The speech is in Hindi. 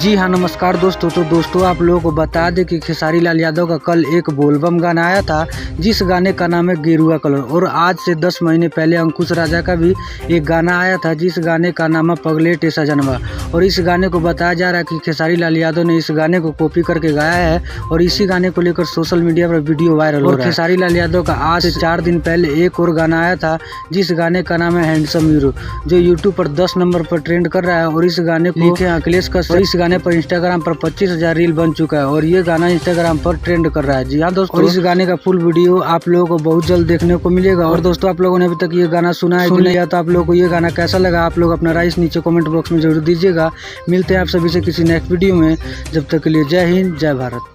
जी हाँ, नमस्कार दोस्तों। तो दोस्तों आप लोगों को बता दें कि खेसारी लाल यादव का कल एक बोलबम गाना आया था, जिस गाने का नाम है गेरुआ कलर। और आज से 10 महीने पहले अंकुश राजा का भी एक गाना आया था, जिस गाने का नाम है पगलेट सजनवा। और इस गाने को बताया जा रहा है कि खेसारी लाल यादव ने इस गाने को कॉपी करके गाया है और इसी गाने को लेकर सोशल मीडिया पर वीडियो वायरल हो रहा है। खेसारी लाल यादव का आज से 4 दिन पहले एक और गाना आया था, जिस गाने का नाम है हैंडसम हीरो, जो यूट्यूब पर 10 नंबर पर ट्रेंड कर रहा है। और इस गाने को लिखे अखिलेश का, इस गाने पर इंस्टाग्राम पर 25,000 रील बन चुका है और ये गाना इंस्टाग्राम पर ट्रेंड कर रहा है। जी हाँ दोस्तों, और इस गाने का फुल वीडियो आप लोगों को बहुत जल्द देखने को मिलेगा। और दोस्तों आप लोगों ने अभी तक ये गाना सुना है कि नहीं, तो आप लोगों को ये गाना कैसा लगा, आप लोग अपना राय नीचे कमेंट बॉक्स में जरूर दीजिएगा। मिलते हैं आप सभी से किसी नेक्स्ट वीडियो में। जब तक के लिए जय हिंद, जय भारत।